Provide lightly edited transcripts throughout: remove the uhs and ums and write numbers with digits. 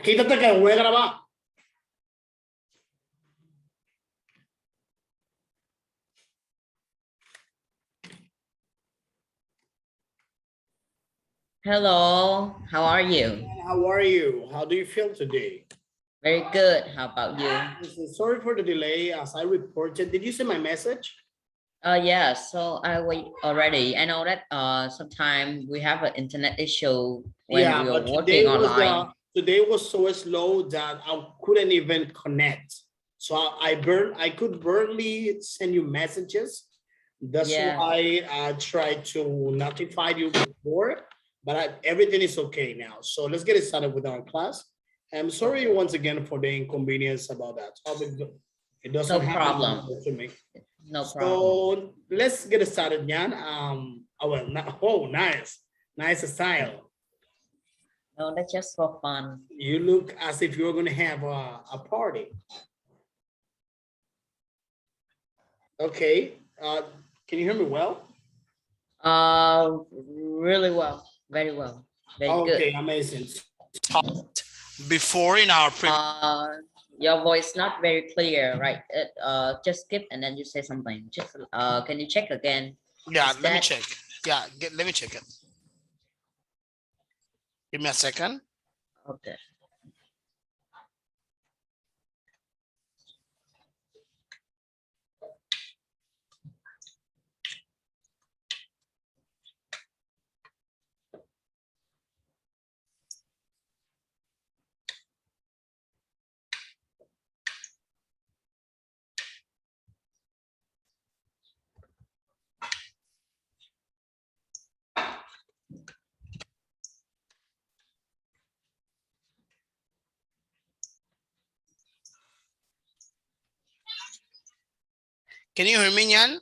Quítate que voy a grabar. Hello, how are you? How are you? How do you feel today? Very good. How about you? Sorry for the delay. As I reported, did you see my message? Yeah, so I wait already. I know that sometimes we have an internet issue when we are working online. Today was so slow that I couldn't even connect. So I could barely send you messages. That's why I tried to notify you before, but everything is okay now. So let's get started with our class. I'm sorry once again for the inconvenience about that. It doesn't happen to me. No problem. So let's get started, Jan. Nice style. No, that's just for fun. You look as if you're going to have a party. Okay. Can you hear me well? Really well. Very well. Very good. Okay, amazing. Before in our your voice not very clear, right? Just skip and then you say something. Just can you check again? Yeah, let me check. Yeah, let me check it. Give me a second. Okay. Can you hear me, Jan?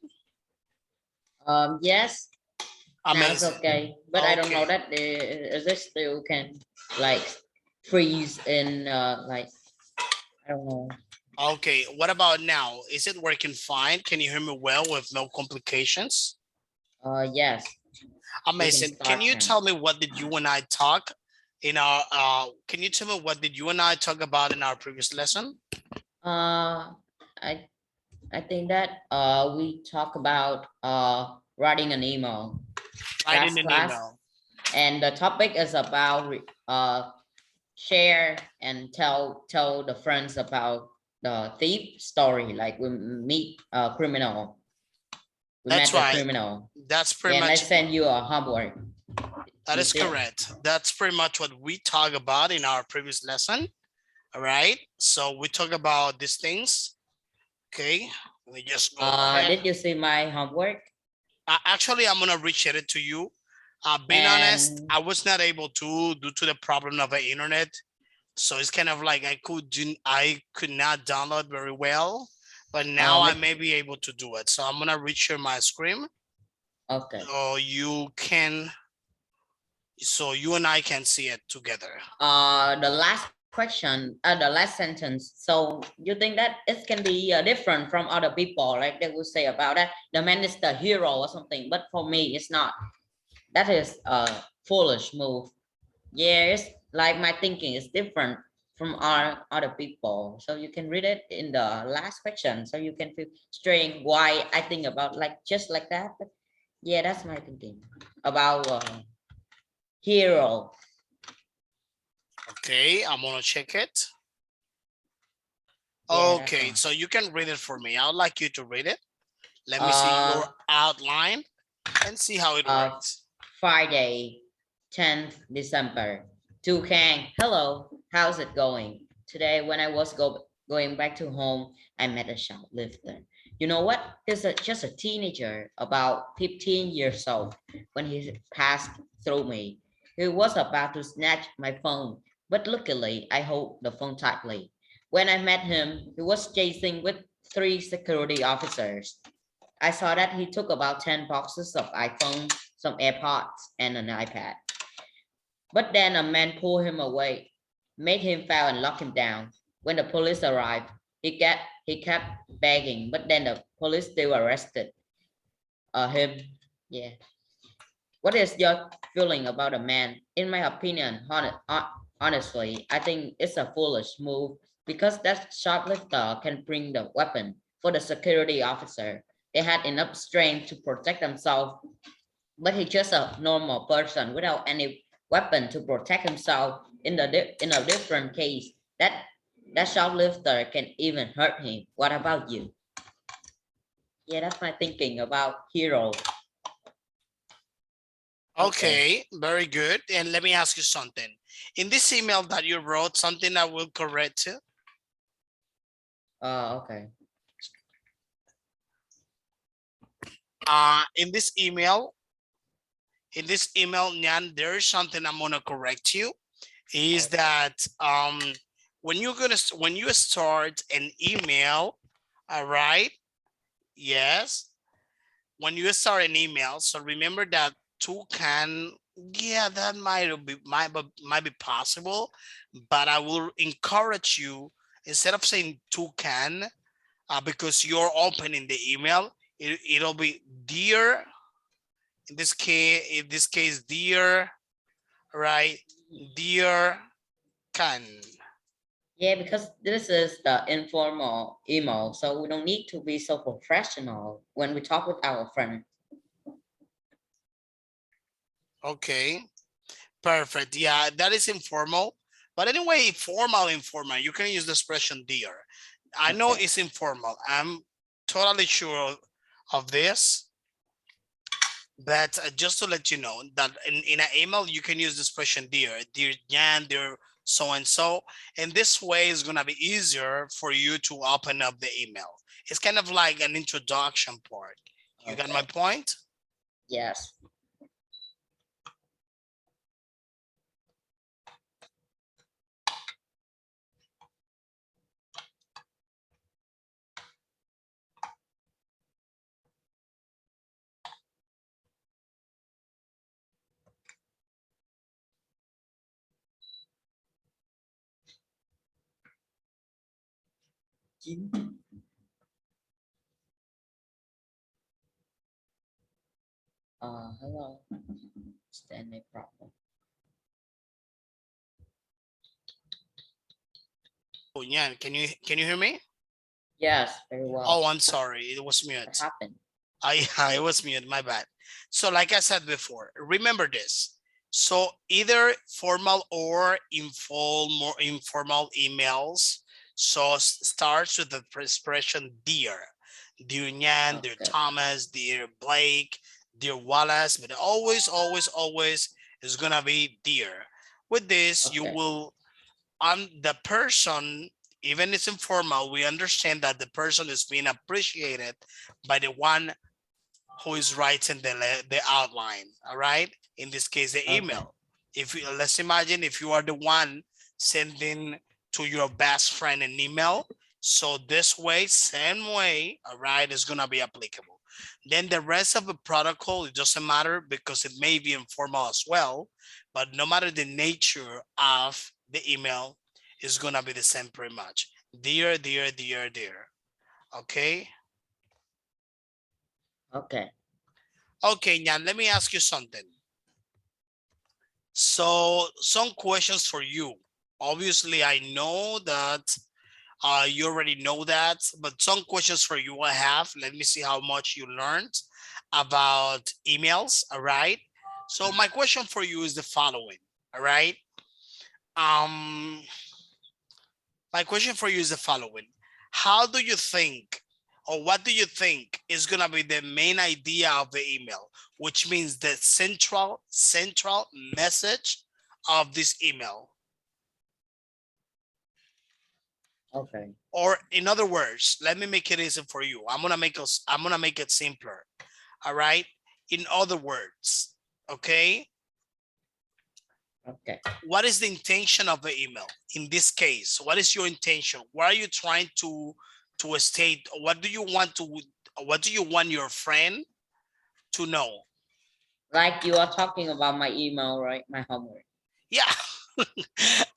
Yes. Amazing. Sounds okay, but I don't know that is it still can like freeze in like I don't know. Okay, what about now? Is it working fine? Can you hear me well with no complications? Yes. Amazing. Can you tell me what did you and I talk in our can you tell me what did you and I talk about in our previous lesson? I think that we talk about writing an email. Writing an email. And the topic is about share and tell the friends about the thief story, like we meet a criminal. That's right. Criminal. That's pretty much. And I send you a homework. That is correct. That's pretty much what we talked about in our previous lesson. All right. So we talk about these things. Okay. Let me just go ahead. Did you see my homework? Actually, I'm gonna reshare it to you. Being honest, I was not able to due to the problem of the internet. So it's kind of like I could not download very well, but now I may be able to do it. So I'm gonna reshare my screen. Okay. So you and I can see it together. The last question, the last sentence. So you think that it can be different from other people, like they will say about that the man is the hero or something, but for me it's not. That is a foolish move. Yes, like my thinking is different from other people. So you can read it in the last question, so you can feel strange why I think about like just like that. But yeah, that's my thinking about hero. Okay, I'm gonna check it. Okay, so you can read it for me. I would like you to read it. Let me see your outline and see how it works. Friday, 10th December. To Kang, hello, how's it going? Today when I was going back to home, I met a shoplifter. You know what? He's just a teenager, about 15 years old, when he passed through me. He was about to snatch my phone, but luckily I held the phone tightly. When I met him, he was chasing with 3 security officers. I saw that he took about 10 boxes of iPhone, some AirPods, and an iPad. But then a man pulled him away, made him fall and locked him down. When the police arrived, he kept begging, but then the police still arrested him. Yeah. What is your feeling about a man? In my opinion, Honestly, I think it's a foolish move because that shoplifter can bring the weapon for the security officer. They had enough strength to protect themselves, but he's just a normal person without any weapon to protect himself. In a different case, that shoplifter can even hurt him. What about you? Yeah, that's my thinking about hero. Okay. Okay, very good. And let me ask you something. In this email that you wrote, something I will correct you. Okay. In this email, Nyan, there is something I'm gonna correct you. Is that when you start an email, all right? Yes, when you start an email, so remember that toucan, yeah, that might be possible, but I will encourage you, instead of saying toucan, because you're opening the email, it'll be dear. In this case, dear, right? Dear can. Yeah, because this is the informal email, so we don't need to be so professional when we talk with our friend. Okay, perfect. Yeah, that is informal. But anyway, informal, you can use the expression dear. I know Okay. it's informal. I'm totally sure of this. But just to let you know that in an email, you can use the expression dear Jan, dear so and so. And this way is going to be easier for you to open up the email. It's kind of like an introduction part. You got my Okay. point? Yes. Hello. Is there any problem? Oh, yeah. Can you hear me? Yes, very well. Oh, I'm sorry. It was What mute. happened? I was mute. My bad. So like I said before, remember this. So either formal or informal emails. So starts with the expression dear. Dear Nyan, dear Okay. Thomas, dear Blake, dear Wallace, but always is gonna be dear. With this, you Okay. will the person, even it's informal, we understand that the person is being appreciated by the one who is writing the outline. All right, in this case the Okay. email. If you, let's imagine if you are the one sending to your best friend an email, so this way, same way, all right, is going to be applicable. Then the rest of the protocol, it doesn't matter because it may be informal as well, but no matter the nature of the email, is going to be the same pretty much. Dear. Okay. Okay. Okay, Nyan, let me ask you something. So some questions for you. Obviously, I know that you already know that, but some questions for you I have. Let me see how much you learned about emails. All right. So my question for you is the following. All right. Um, my question for you is the following. How do you think, or what do you think is gonna be the main idea of the email, which means the central message of this email? Okay. Or in other words, let me make it easy for you. I'm gonna make it simpler. All right. In other words, okay, Okay. what is the intention of the email in this case? What is your intention? What are you trying to state? What do you want your friend to know? Like you are talking about my email, right? My homework. Yeah.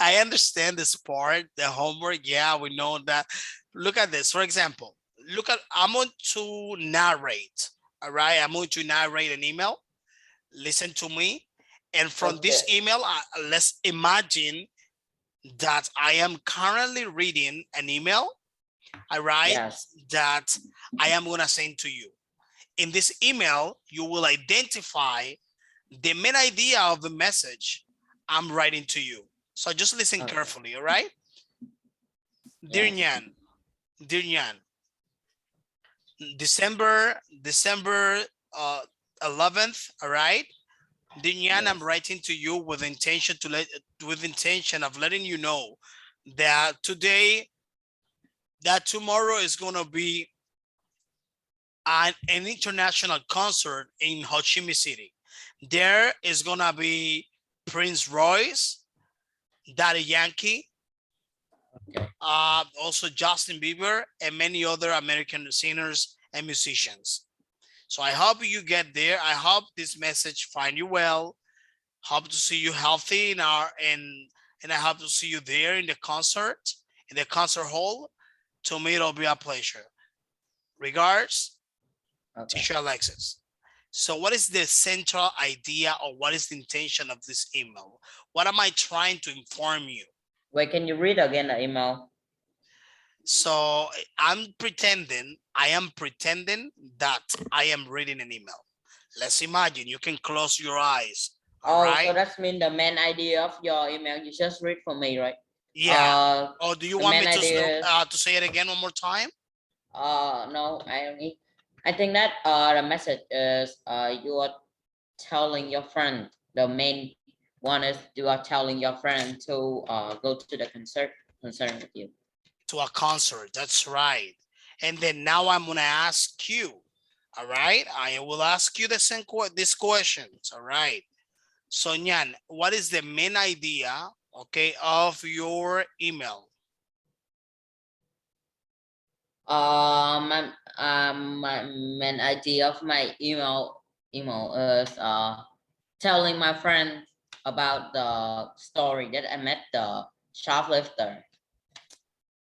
I understand this part, the homework. Yeah, we know that. Look at this. For example, I'm going to narrate. All right. I'm going to narrate an email. Listen to me. And from Okay. this email, let's imagine that I am currently reading an email, all right, Yes. that I am gonna send to you. In this email, you will identify the main idea of the message I'm writing to you. So just listen Okay. carefully, all right? Dear Yes. Nyan, dear Nyan, December 11th, all right? Dear Nyan, I'm Yes. writing to you with intention of letting you know that tomorrow is gonna be an international concert in Ho Chi Minh City. There is gonna be Prince Royce, Daddy Yankee, Okay. also Justin Bieber, and many other American singers and musicians. So I hope you get there. I hope this message find you well. Hope to see you healthy in and I hope to see you there in the concert hall. To me, it'll be a pleasure. Regards, Okay. teacher Alexis. So what is the central idea or what is the intention of this email? What am I trying to inform you? Wait, can you read again the email? So I am pretending that I am reading an email. Let's imagine you can close your eyes. All Oh, so right. that's mean the main idea of your email. You just read for me, right? Yeah. Oh, do you The want main me idea is, to say it again one more time? no, I don't need. I think that the message is you are telling your friend. The main one is you are telling your friend to go to the concert with you. To a concert. That's right. And then now I'm gonna ask you. All right. I will ask you these questions. All right. So Nyan, what is the main idea, okay, of your email? My main idea of my email is telling my friend about the story that I met the shoplifter.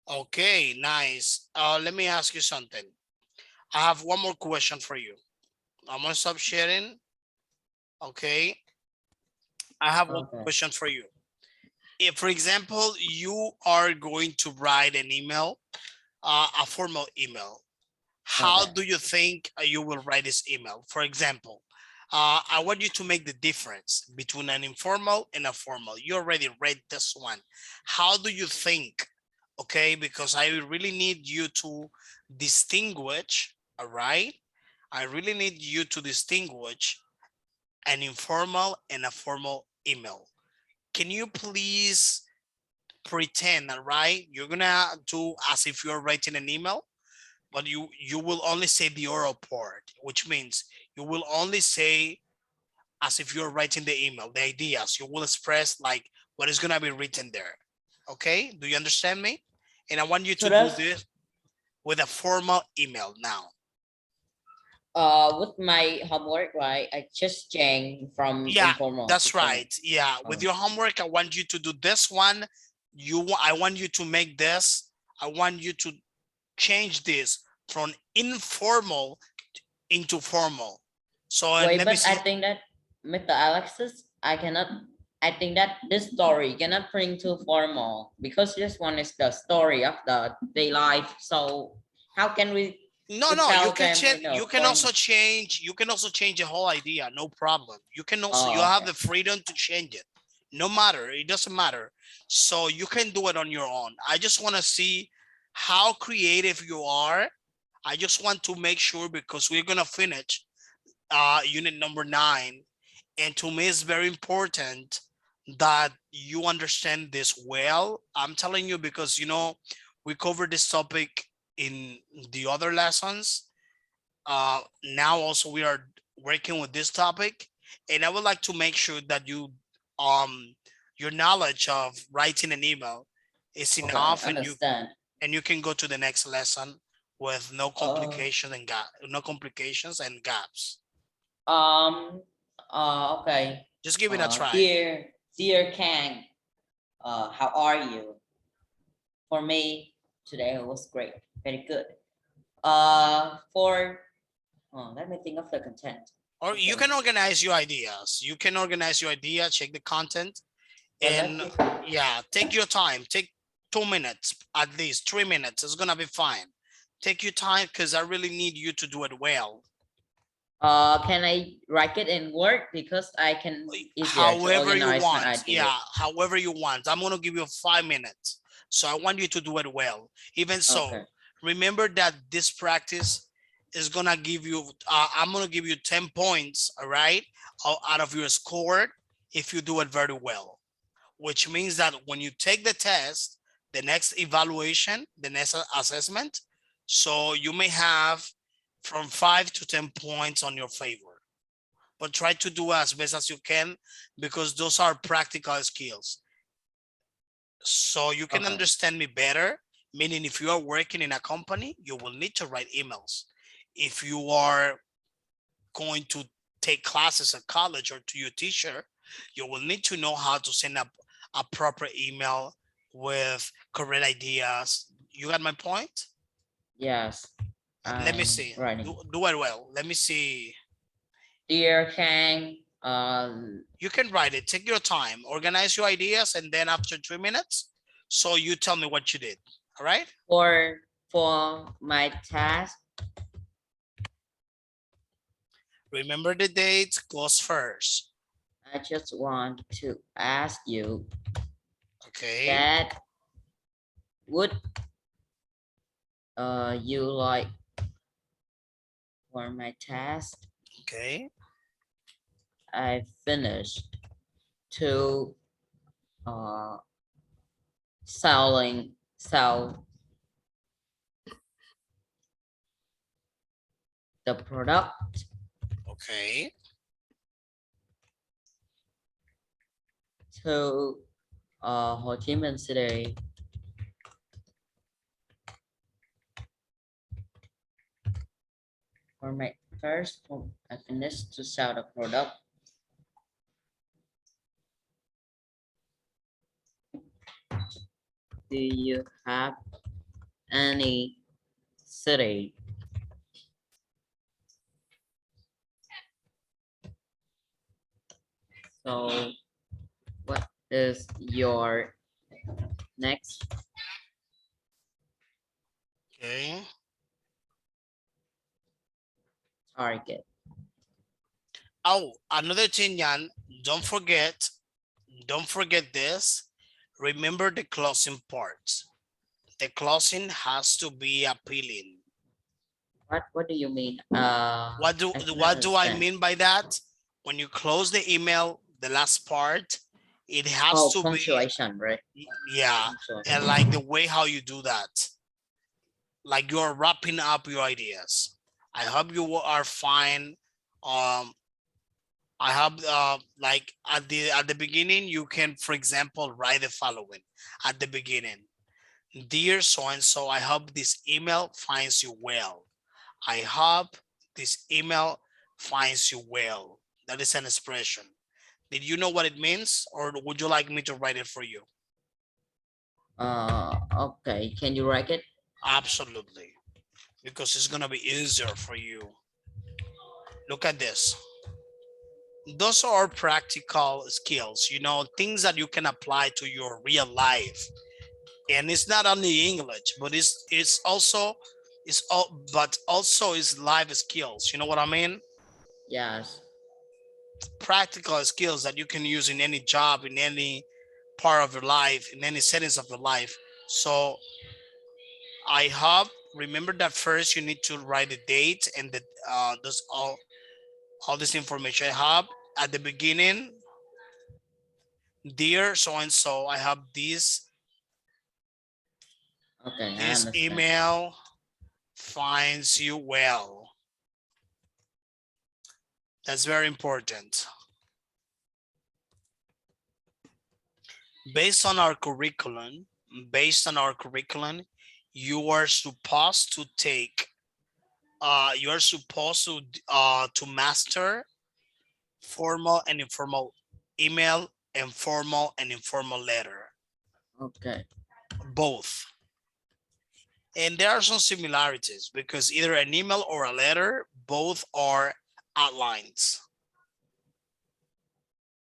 Okay, nice. Let me ask you something. I have one more question for you. I'm gonna stop sharing. Okay. I have one Okay. question for you. If, for example, you are going to write an email, a formal email, how Okay. do you think you will write this email? For example, I want you to make the difference between an informal and a formal. You already read this one. How do you think? Okay, because I really need you to distinguish, all right? I really need you to distinguish an informal and a formal email. Can you please pretend, all right? You're gonna do as if you're writing an email, but you will only say the oral part, which means you will only say as if you're writing the email, the ideas. You will express like what is gonna be written there. Okay, do you understand me? And I want you So to do that's this with a formal email now. with my homework, right? I just changed from Yeah, informal to that's formal. right. Yeah, with your homework, I want you to do this one. I want you to make this. I want you to change this from informal into formal. So and Wait, let me but I see. think that Mr. Alexis, I cannot. I think that this story cannot bring to formal because this one is the story of the day life. So how can No, we no, you tell can them change. in a You can formal? also change. You can also change the whole idea. No problem. You Oh, have okay. the freedom to change it. No matter. It doesn't matter. So you can do it on your own. I just want to see how creative you are. I just want to make sure because we're gonna finish unit number 9, and to me it's very important that you understand this well. I'm telling you because we covered this topic in the other lessons. Now also we are working with this topic, and I would like to make sure that your knowledge of writing an email is Okay, I enough, understand. and you can go to the next lesson with no Uh, complication and no complications and gaps. um, okay. Just give it a try. Dear Kang, how are you? For me, today was great, very good. Let me think of the content. Or you Okay. can organize your ideas. You can organize your idea, check the content, And yeah, take your time. Take 2 minutes, at least 3 minutes. It's gonna be fine. Take your time because I really need you to do it well. Can I write it in Word because I can easier to However you organize my want. ideas. Yeah, however you want. I'm gonna give you 5 minutes. So I want you to do it well. Even so, Okay. remember that this practice is gonna give you, I'm gonna give you 10 points, all right, out of your score if you do it very well. Which means that when you take the test, the next evaluation, the next assessment, so you may have from 5 to 10 points on your favor. But try to do as best as you can because those are practical skills. So you can Okay. understand me better, meaning if you are working in a company, you will need to write emails. If you are going to take classes at college or to your teacher, you will need to know how to send up a proper email with correct ideas. You got my point? Yes. Let me I'm see. writing. Do it well. Let me see. Dear Kang, You can write it. Take your time. Organize your ideas, and then after 3 minutes, so you tell me what you did. All right? for my task, Remember the date goes first. I just want to ask you Okay. that would you like for my task? Okay. I finished to sell the product Okay. to Ho Chi Minh City for my first. I finished to sell the product. Do you have any city so what is your next Okay. target? Oh, another thing, Jan, don't forget this. Remember the closing part. The closing has to be appealing. What do you mean? What do I cannot what do I understand. mean by that? When you close the email, the last part, it has Oh, to be, punctuation, right? yeah, and Punctuation. like the way how you do that, like you're wrapping up your ideas. I hope you are fine. I have like at the beginning, you can, for example, write the following at the beginning. Dear so and so, I hope this email finds you well. I hope this email finds you well. That is an expression. Did you know what it means, or would you like me to write it for you? Okay. Can you write it? Absolutely, because it's gonna be easier for you. Look at this. Those are practical skills, you know, things that you can apply to your real life. And it's not only English, but it's also it's all but also is life skills. You know what I mean? Yes. Practical skills that you can use in any job, in any part of your life, in any settings of your life. So I hope, remember that first you need to write the date and the those all this information. I hope at the beginning, dear so and so, I have Okay, I this understand. email finds you well. That's very important. Based on our curriculum, based on our curriculum, you are supposed to take you are supposed to master formal and informal email and formal and informal letter, Okay. both. And there are some similarities because either an email or a letter, both are outlines.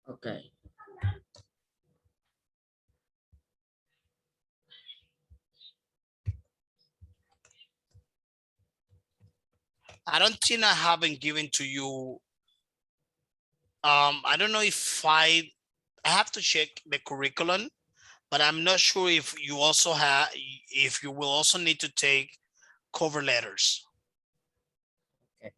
Okay. I don't think I haven't given to you. I don't know if I have to check the curriculum, but I'm not sure if you also have, if you will also need to take cover letters. Okay.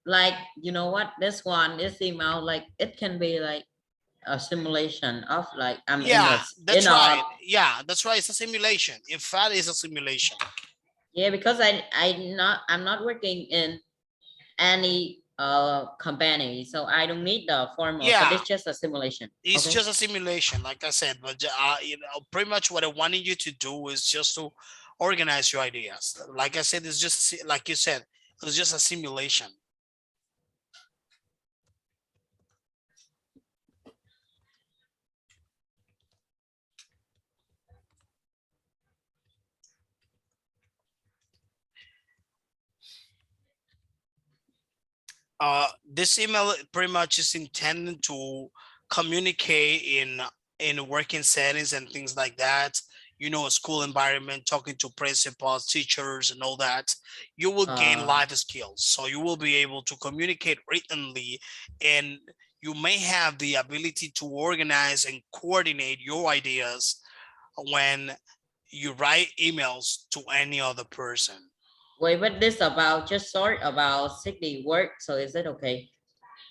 Like, you know what, this email, like it can be like a simulation of like I'm in Yeah, a that's right. Yeah, that's right. It's a simulation. In fact, it's a simulation. yeah, because I'm not working in any company, so I don't need the formal, so Yeah, this just a simulation. it's Okay. just a simulation, like I said. But you know, pretty much what I wanted you to do is just to organize your ideas. Like I said, it's just like you said, it's just a simulation. This email pretty much is intended to communicate in working settings and things like that. You know, a school environment, talking to principals, teachers, and all that. You will gain life skills, so you will be able to communicate writtenly, and you may have the ability to organize and coordinate your ideas when you write emails to any other person. Wait, but this about just sort about city work, so is it okay?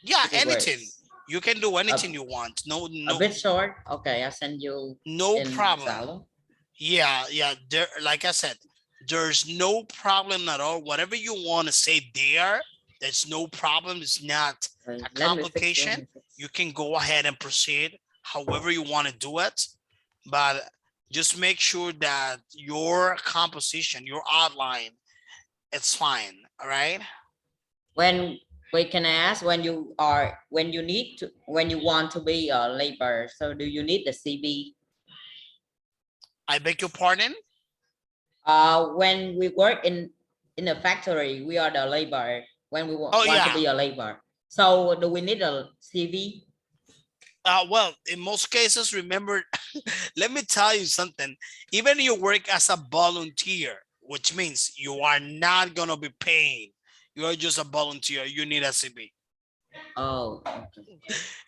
Yeah, City anything. works. You can do A, anything you want. No, a no, bit short. Okay, I'll send you no in problem. Zalo. Yeah, yeah. There, like I said, there's no problem at all. Whatever you want to say there, there's no problem. It's not Okay, a let me fix. complication. You can go ahead and proceed however you want to do it, but just make sure that your composition, your outline, it's fine. All right. When wait, can I ask when you need to when you want to be a laborer? So do you need the CV? I beg your pardon. When we work in a factory, we are the laborer. When we Oh want to yeah. be a laborer, so do we need a CV? Well, in most cases, remember, let me tell you something. Even you work as a volunteer, which means you are not gonna be paying. You are just a volunteer. You need a CV. Oh, okay.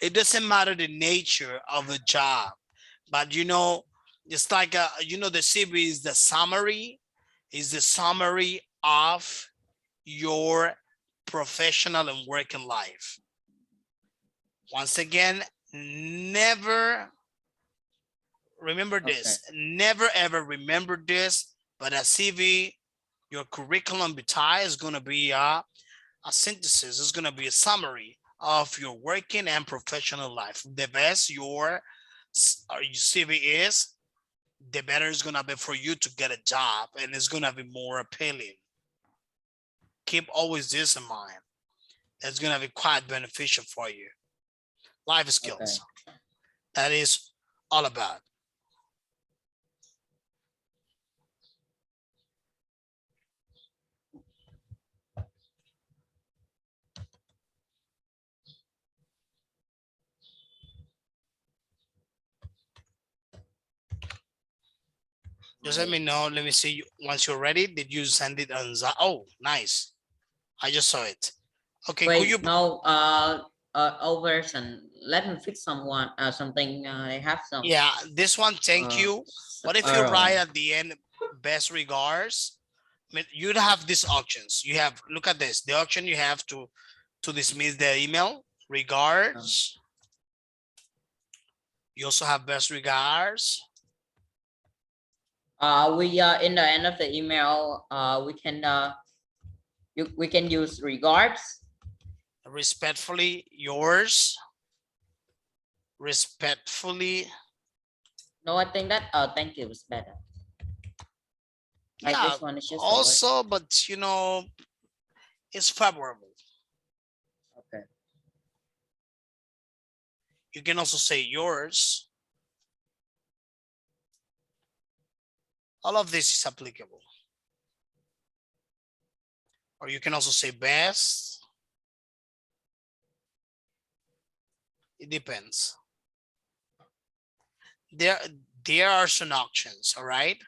It doesn't matter the nature of the job, but you know, it's like you know, the CV is the summary of your professional and working life. Once again, never remember Okay. this. Never ever remember this, but a CV, your curriculum vitae is going to be a synthesis, it's going to be a summary of your working and professional life. The best your CV is, the better it's going to be for you to get a job, and it's going to be more appealing. Keep always this in mind. That's going to be quite beneficial for you. Life Okay. skills. That is all about. Just let me know. Let me see. Once you're ready, did you send it on? Oh, nice. I just saw it. Okay, could you? Wait, no, overs and let me fix something. I have some Yeah, this one. Thank you. What if you error. write at the end, best regards? I mean, you'd have these options. You have, look at this. The option you have to dismiss the email. Regards. You also have best regards. We in the end of the email, we can use regards. Respectfully yours. Respectfully. No, I think that thank you is better. Like Yeah, this one is just short. also, but you know, it's favorable. Okay. You can also say yours. All of this is applicable. Or you can also say best. It depends. There are some options, all right?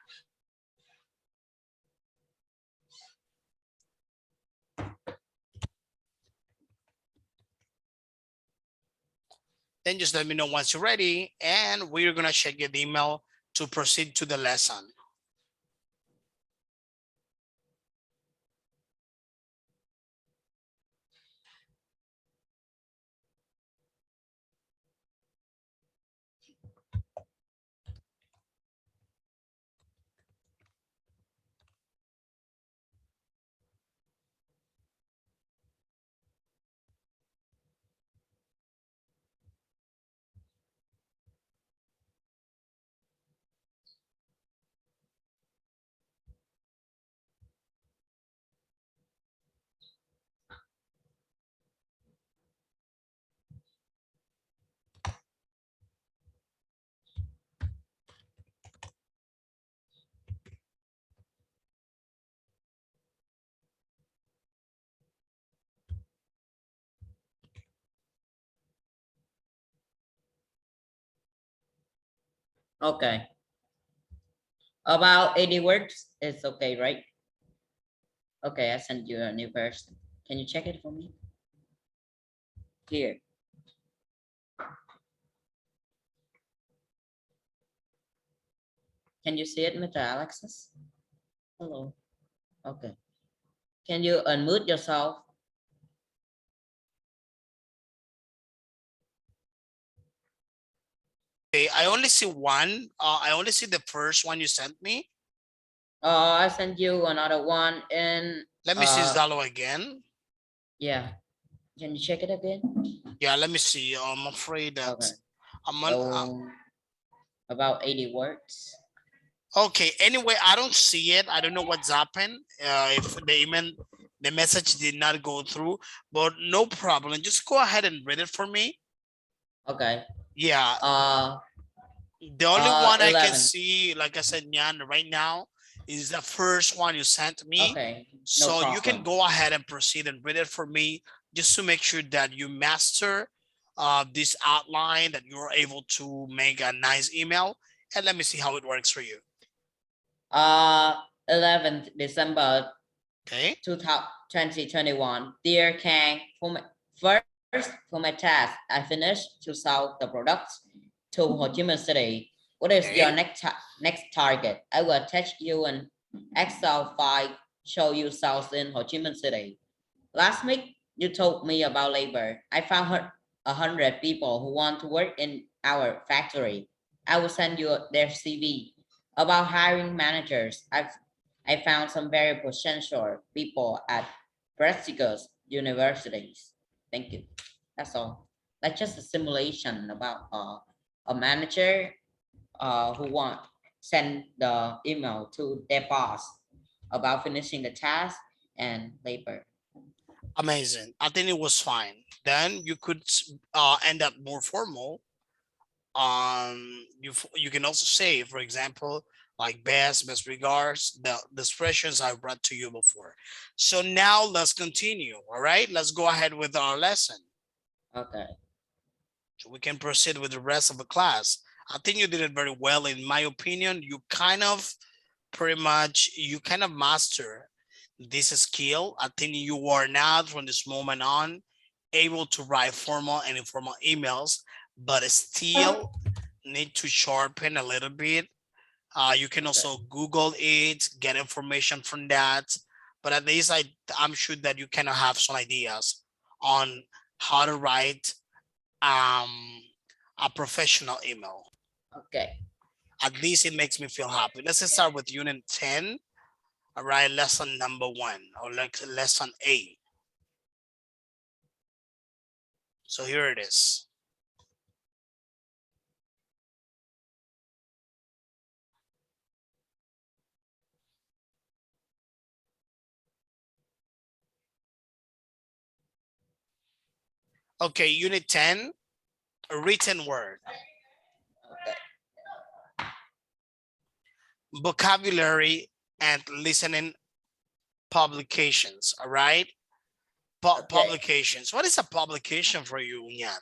Then just let me know once you're ready, and we're gonna check your email to proceed to the lesson. Okay. About 80 words, it's okay, right? Okay, I sent you a new version. Can you check it for me? Here. Can you see it, Mr. Alexis? Hello. Okay. Can you unmute yourself? Okay, I only see one. I only see the first one you sent me. I sent you another one in Let me see Zalo again. yeah. Can you check it again? Yeah, let me see. I'm afraid that Okay. I'm on. So about 80 words. Okay, anyway, I don't see it. I don't know what's happened. If the message did not go through, but no problem. Just go ahead and read it for me. Okay. Yeah. The only one I can 11. see, like I said, Nyan, right now is the first one you sent me. Okay. No So you can problem. go ahead and proceed and read it for me, just to make sure that you master this outline, that you're able to make a nice email. And let me see how it works for you. 11th December Okay. 2021. Dear Kang, first for my task, I finished to sell the products to Ho Chi Minh City. What is your Okay. next target? I will attach you an Excel file show you sales in Ho Chi Minh City. Last week, you told me about labor. I found 100 people who want to work in our factory. I will send you their CV. About hiring managers, I found some very potential people at prestigious universities. Thank you. That's all. That's just a simulation about a manager who want send the email to their boss about finishing the task and labor. Amazing. I think it was fine. Then you could end up more formal. You can also say, for example, like best regards, the expressions I brought to you before. So now let's continue. All right, let's go ahead with our lesson. Okay. So we can proceed with the rest of the class. I think you did it very well. In my opinion, you kind of master this skill. I think you are now, from this moment on, able to write formal and informal emails, but still need to sharpen a little bit. You can also Google it, get information from that. But at least I'm sure that you kind of have some ideas on how to write a professional email. Okay. At least it makes me feel happy. Let's start with unit 10. All right, lesson number 1, or like lesson 8. So here it is. Okay, unit 10, a written word. Okay. Vocabulary and listening publications. All right. Okay. Publications. What is a publication for you, Nyan?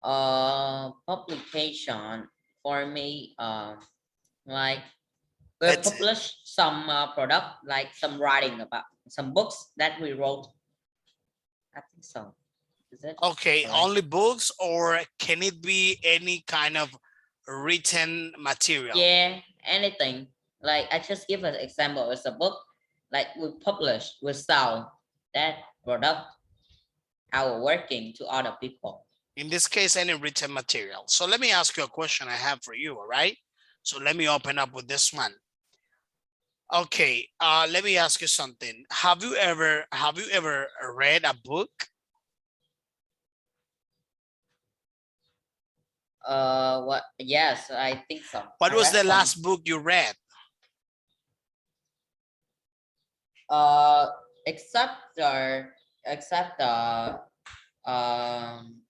Publication for me, like we Let's publish some product, like some writing about some books that we wrote. I think so. Is it okay, correct? only books, or can it be any kind of written material? Yeah, anything. Like I just give an example. It's a book, like we publish, we sell that product, our working to other people. In this case, any written material. So let me ask you a question I have for you, all right? So let me open up with this one. Okay, let me ask you something. Have you ever read a book? What? Yes, I think so. What I was read the some. last book you read? Uh, except the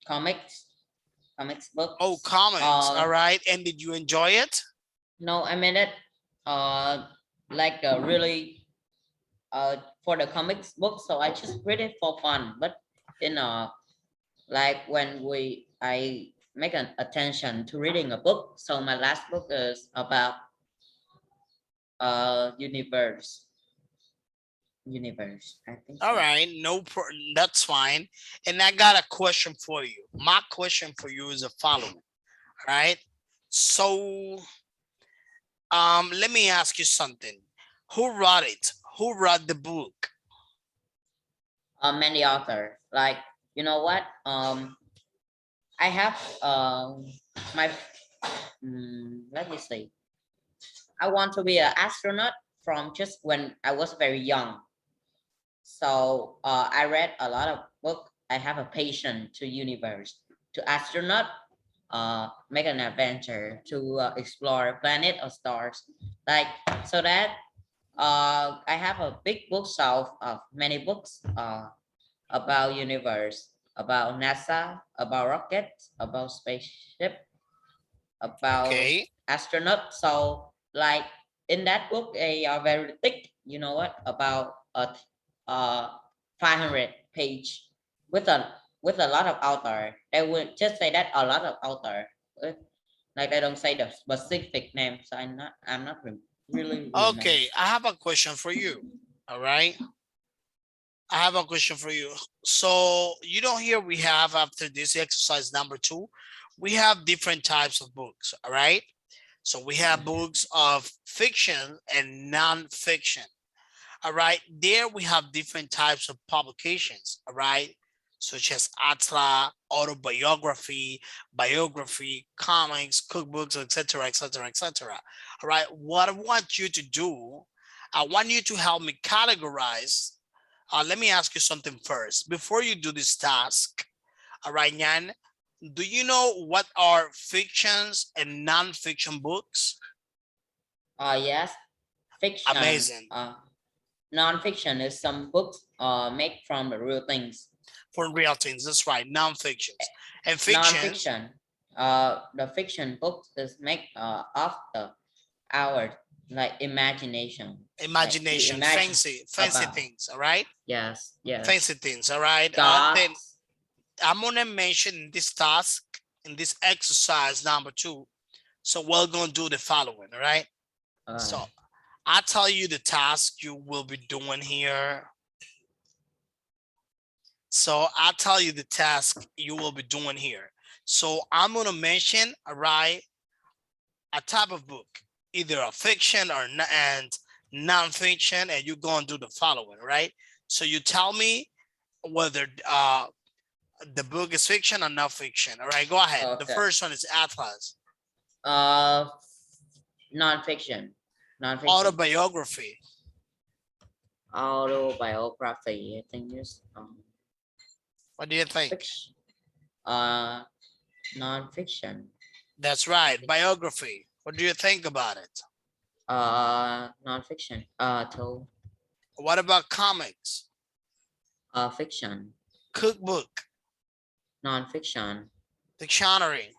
comics books. Oh, comics. All right. And did you enjoy it? No, I mean it. Like really for the comics book. So I just read it for fun. But in like when I make an attention to reading a book. So my last book is about universe. I think All so. right, that's fine. And I got a question for you. My question for you is the following. All right. So let me ask you something. Who wrote it? Who wrote the book? Many author. Like you know what? I have my let me see. I want to be an astronaut from just when I was very young. So I read a lot of book. I have a passion to universe, to astronaut, make an adventure to explore planet or stars. Like so that I have a big bookshelf of many books about universe, about NASA, about rockets, about spaceship, about Okay. astronaut. So like in that book, they are very thick. You know what? About 500 page with a lot of author. They would just say that a lot of author. Like they don't say the specific name. So I'm not really remember. Okay, I have a question for you. All right. I have a question for you. So you know here we have, after this exercise number 2, we have different types of books. All right. So we have books of fiction and non-fiction. All right. There we have different types of publications. All right. Such as atlas, autobiography, biography, comics, cookbooks, etc., etc., etc. All right. What I want you to do, I want you to help me categorize. Let me ask you something first. Before you do this task, all right, Nyan, do you know what are fictions and non-fiction books? Yes, fiction. Amazing. Non-fiction is some books made from the real things. For real things, that's right, non-fictions. And fictions. Non-fiction, the fiction books is made of our like imagination. Imagination, Like fancy about. things, all right? Yes, yes. Fancy things, all right? Then Gods. I'm gonna mention in this task, in this exercise number 2. So we're gonna do the following, all right? So I'll tell you the task you will be doing here. So I'll tell you the task you will be doing here. So I'm gonna mention, all right, a type of book, either a fiction or non-fiction, and you're gonna do the following, right? So you tell me whether the book is fiction or non-fiction. All right, go ahead. Okay. The first one is atlas. Non-fiction. Non-fiction. Autobiography. Autobiography. I think is What do you think? fiction. Non-fiction. That's right, biography. What do you think about it? Non-fiction. What about comics? Fiction. Cookbook. Non-fiction. Dictionary.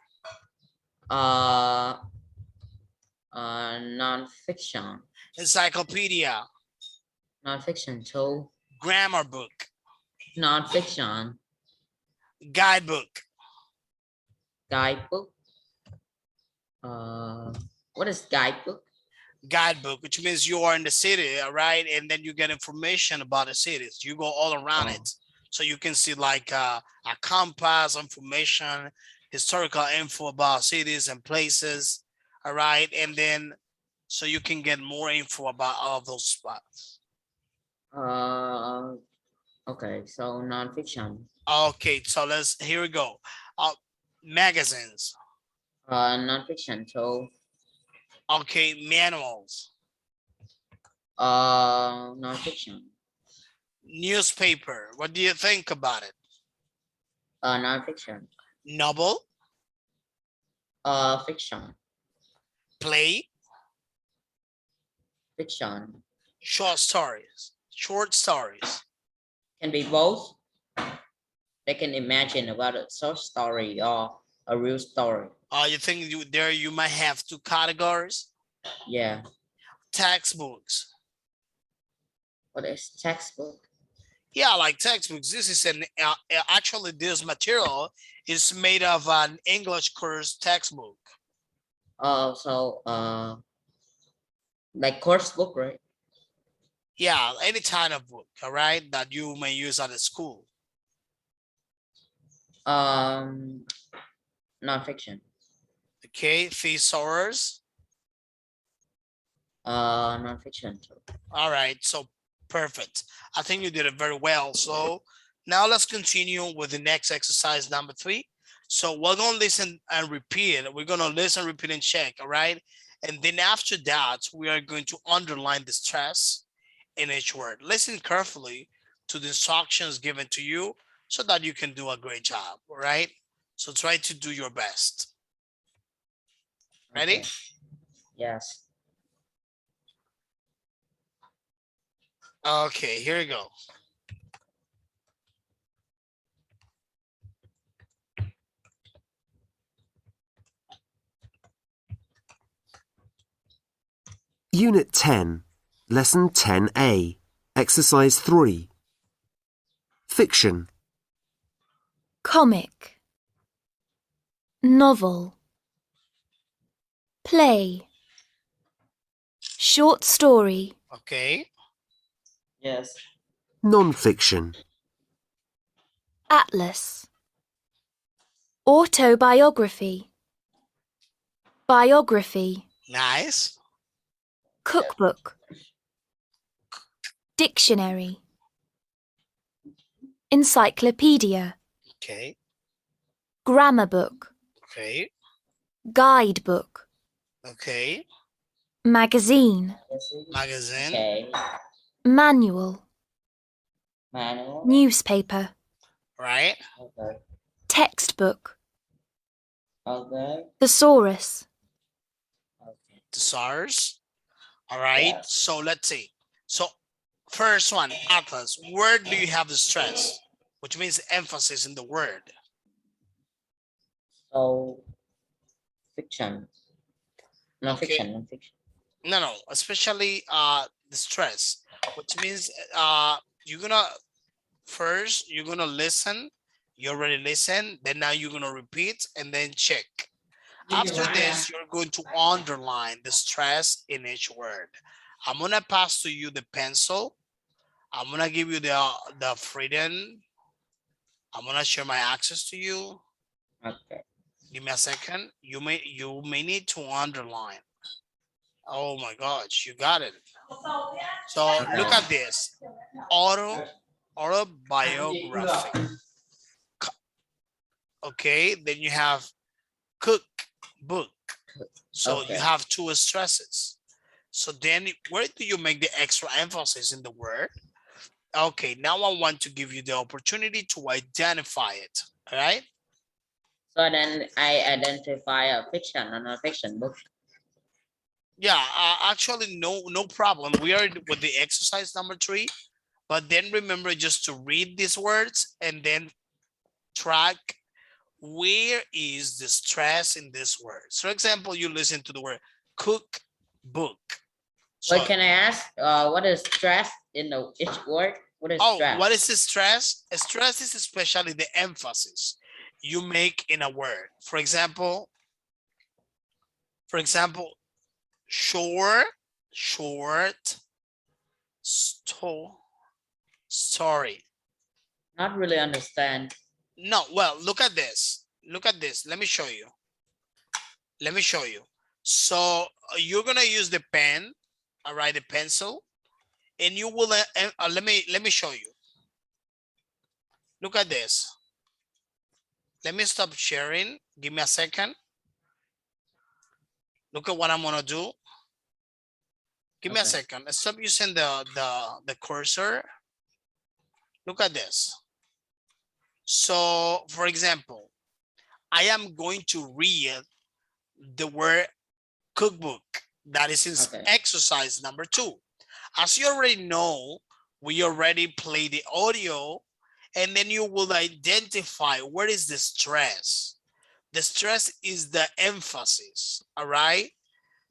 Non-fiction. Encyclopedia. Non-fiction too. Grammar book. Non-fiction. Guidebook. Guidebook. What is guidebook? Guidebook, which means you are in the city, all right, and then you get information about the cities. You go all around it, so you can see like a compass, information, historical info about cities and places, all right, and then so you can get more info about all of those spots. Okay, so nonfiction. Okay, so here we go. Magazines. Nonfiction. So Okay, manuals. nonfiction. Newspaper. What do you think about it? Nonfiction. Novel. Fiction. Play. Fiction. Short stories. Short stories. Can be both. They can imagine about a short story or a real story. You think you might have two categories? Yeah. Textbooks. What is textbook? Yeah, like textbooks. This is actually this material is made of an English course textbook. Like course book, right? Yeah, any kind of book, all right, that you may use at a school. Nonfiction. Okay, thesaurus. Nonfiction too. All right, so perfect. I think you did it very well. So now let's continue with the next exercise, number 3. So we're gonna listen and repeat. We're gonna listen, repeat, and check, all right? And then after that, we are going to underline the stress in each word. Listen carefully to the instructions given to you so that you can do a great job, all right? So try to do your best. Ready? Okay. Yes. Okay, here we go. Unit 10, Lesson 10A, Exercise 3. Fiction. Comic. Novel. Play. Short story. Okay. Yes. Non-fiction. Atlas. Autobiography. Biography. Nice. Cookbook. Dictionary. Encyclopedia. Okay. Grammar book. Okay. Guidebook. Okay. Magazine. Magazine. Okay. Manual. Manual. Newspaper. Right. Okay. Textbook. Okay. Thesaurus. Okay. The SARS. All right. Yeah. So let's see. So first one, Atlas. Where do you have the stress? Which means emphasis in the word. So fiction. Okay. Nonfiction. Nonfiction. No, especially the stress, which means you're gonna listen. You already listen, then now you're gonna repeat and then check. After this, you're going to underline the stress in each word. I'm gonna pass to you the pencil. I'm gonna give you the freedom. I'm gonna share my access to you. Okay. Give me a second. You may need to underline. Oh my gosh, you got it. So look at this. Autobiography. Okay, then you have cookbook. So Okay. you have two stresses. So then where do you make the extra emphasis in the word? Okay, now I want to give you the opportunity to identify it. All right. So then I identify a fiction or non-fiction book. Yeah, actually, no problem. We are with the exercise number 3, but then remember just to read these words and then track where is the stress in this word. So, for example, you listen to the word cookbook. So, Wait, can I ask what is stress in each word? What is stress? what is the stress? Stress is especially the emphasis. you make in a word. For example, short, story. Not really understand. No, well, look at this. Look at this. Let me show you. So you're gonna use the pen, all right, the pencil, and you will let me show you. Look at this. Let me stop sharing. Give me a second. Look at what I'm gonna do. Give me a second. Stop using the cursor. Look at this. So, for example, I am going to read the word cookbook. That is in exercise number 2. As you already know, we already play the audio, and then you will identify where is the stress. The stress is the emphasis, all right?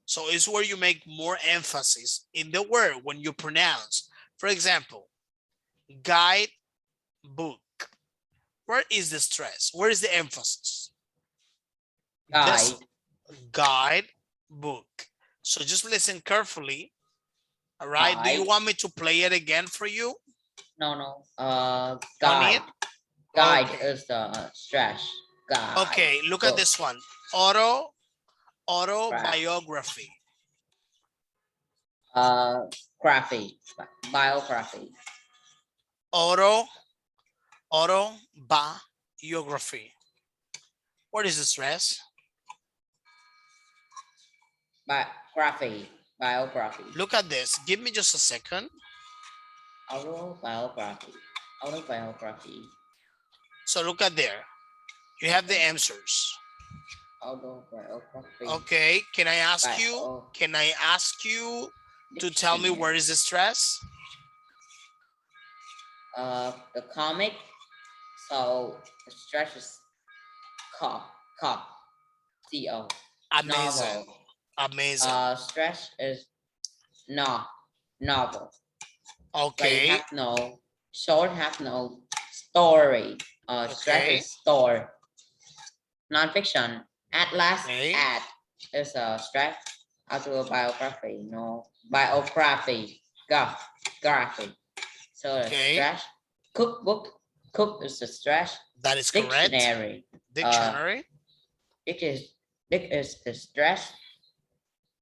So it's where you make more emphasis in the word when you pronounce. For example, guide book. Where is the stress? Where is the emphasis? Guide book. So just listen carefully. All right. Do you want me to play it again for you? No. Guide. Guide is the stress. Guide. Okay, look at this one. Autobiography. Biography. Autobiography. What is the stress? Biography. Look at this. Give me just a second. Autobiography. So look at there. You have the answers. Autobiography. Okay. Can I ask you? To tell me where is the stress? The comic. So the stress is cop. CO. Amazing. Novel. Amazing. Stress is novel. Okay. Have no story. Stress is store. Non-fiction. At last, at is a stress. Autobiography. No. Biography. Graphy. So stress. Cookbook. Cook is the stress. That is correct. Dictionary. It is the stress.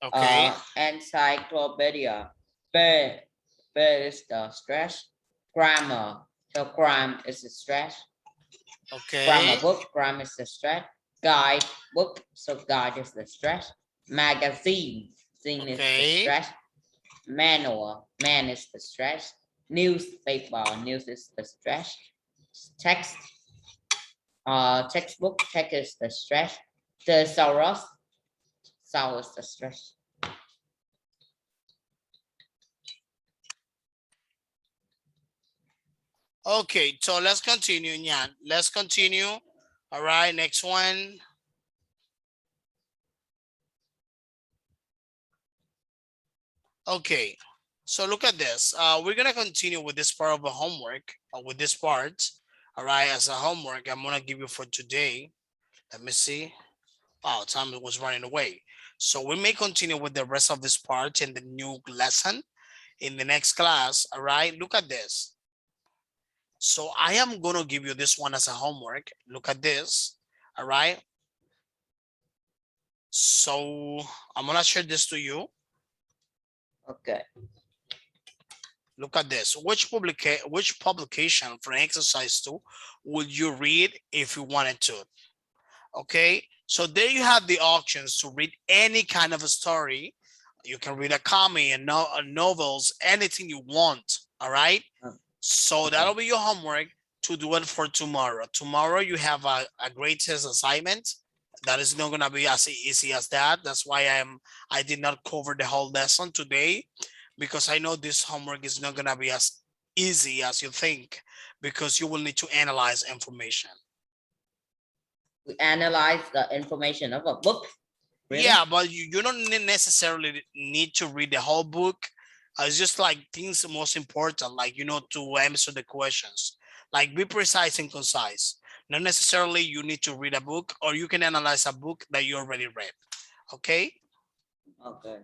Okay. Encyclopedia. B is the stress. Grammar. So gram is the stress. Okay. Grammar book. Grammar is the stress. Guide book. So guide is the stress. Magazine. Zine is the stress. Manual. Man is the stress. Newspaper. News is the stress. Text. Textbook. Text is the stress. Thesaurus. Sour is the stress. Okay, so let's continue, Nyan. Let's continue. All right, next one. Okay, so look at this. We're gonna continue with this part of the homework, with this part. All right, as a homework, I'm gonna give you for today. Let me see. Wow, time was running away. So we may continue with the rest of this part in the new lesson in the next class. All right, look at this. So I am going to give you this one as a homework. Look at this. All right. So I'm going to share this to you. Okay. Look at this. Which publication for exercise 2 would you read if you wanted to? Okay. So there you have the options to read any kind of a story. You can read a comic and novels, anything you want. All right. So that'll be your homework to do it for tomorrow. Tomorrow you have a great test assignment. That is not gonna be as easy as that. That's why I did not cover the whole lesson today, because I know this homework is not gonna be as easy as you think, because you will need to analyze information. We analyze the information of a book. Really? Yeah, but you don't necessarily need to read the whole book. It's just like things most important, like, to answer the questions. Like, be precise and concise. Not necessarily you need to read a book, or you can analyze a book that you already read. Okay? Okay.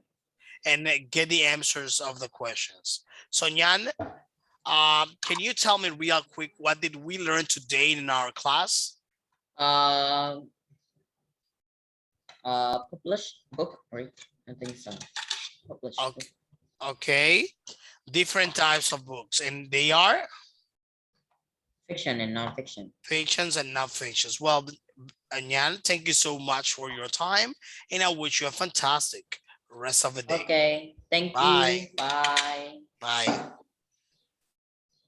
And get the answers of the questions. So Nyan, can you tell me real quick, what did we learn today in our class? Published book, right? I think so. Published book. Okay. Okay. Different types of books, and they are Fiction and non-fiction. fictions and non-fictions. Well, Nyan, thank you so much for your time, and I wish you a fantastic rest of the day. Okay. Thank Bye. you. Bye. Bye.